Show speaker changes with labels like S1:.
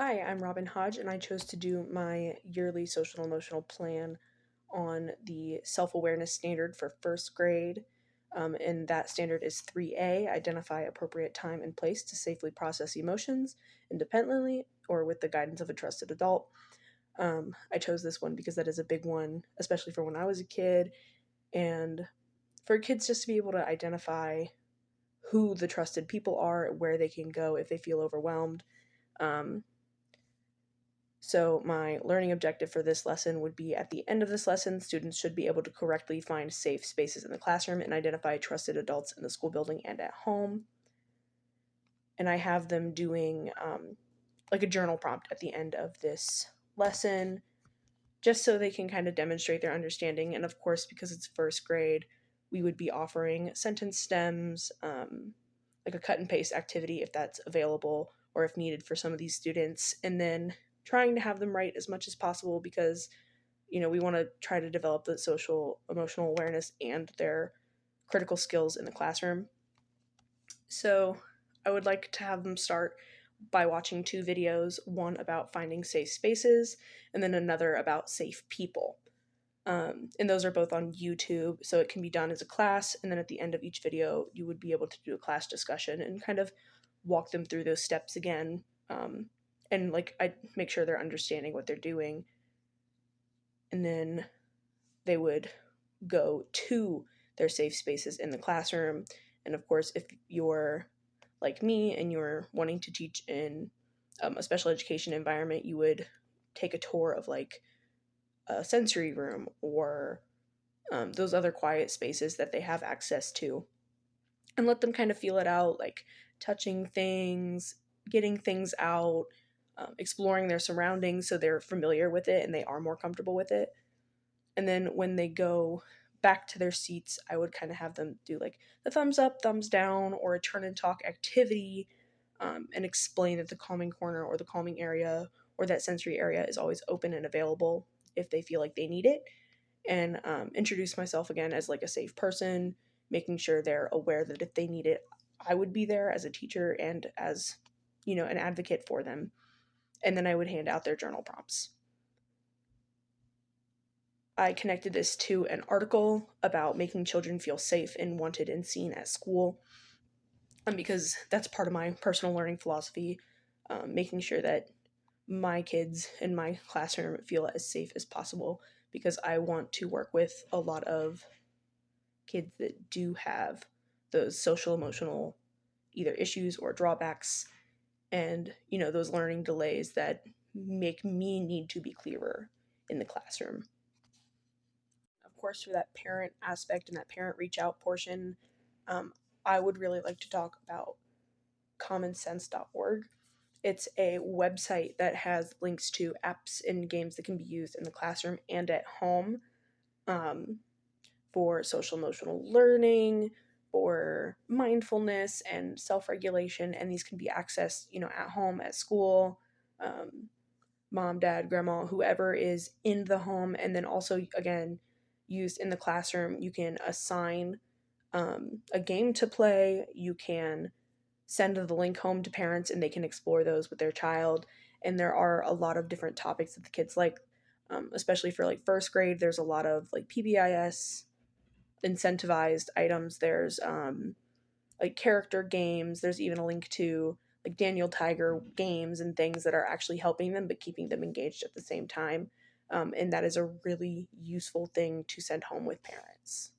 S1: Hi, I'm Robin Hodge, and I chose to do my yearly social and emotional plan on the self awareness standard for first grade. And that standard is 3A, identify appropriate time and place to safely process emotions independently or with the guidance of a trusted adult. I chose this one because that is a big one, especially for when I was a kid, and for kids just to be able to identify who the trusted people are, where they can go if they feel overwhelmed. Um, So, my learning objective for this lesson would be at the end of this lesson, students should be able to correctly find safe spaces in the classroom and identify trusted adults in the school building and at home. And I have them doing like a journal prompt at the end of this lesson, just so they can kind of demonstrate their understanding. And of course, because it's first grade, we would be offering sentence stems, like a cut and paste activity if that's available or if needed for some of these students. And then trying to have them write as much as possible because we want to try to develop the social emotional awareness and their critical skills in the classroom. So I would like to have them start by watching two videos, one about finding safe spaces and then another about safe people. And those are both on YouTube, so it can be done as a class. And then at the end of each video, you would be able to do a class discussion and kind of walk them through those steps again. And like I make sure they're understanding what they're doing. And then they would go to their safe spaces in the classroom. And of course, if you're like me and you're wanting to teach in a special education environment, you would take a tour of like a sensory room or those other quiet spaces that they have access to and let them kind of feel it out, like touching things, getting things out, exploring their surroundings so they're familiar with it and they are more comfortable with it. And then when they go back to their seats, I would kind of have them do like the thumbs up, thumbs down, or a turn and talk activity, and explain that the calming corner or the calming area or that sensory area is always open and available if they feel like they need it. And introduce myself again as like a safe person, making sure they're aware that if they need it, I would be there as a teacher and as, an advocate for them. And then I would hand out their journal prompts. I connected this to an article about making children feel safe and wanted and seen at school, because that's part of my personal learning philosophy, making sure that my kids in my classroom feel as safe as possible because I want to work with a lot of kids that do have those social emotional either issues or drawbacks and those learning delays that make me need to be clearer in the classroom. Of course, for that parent aspect and that parent reach out portion, I would really like to talk about commonsense.org. It's a website that has links to apps and games that can be used in the classroom and at home, um, for social emotional learning, for mindfulness and self regulation. And these can be accessed, at home, at school, um, mom, dad, grandma, whoever is in the home. And then also, again, used in the classroom, you can assign a game to play. You can send the link home to parents and they can explore those with their child. And there are a lot of different topics that the kids like, especially for like first grade. There's a lot of like PBIS incentivized items. There's like character games. There's even a link to like Daniel Tiger games and things that are actually helping them but keeping them engaged at the same time. And that is a really useful thing to send home with parents.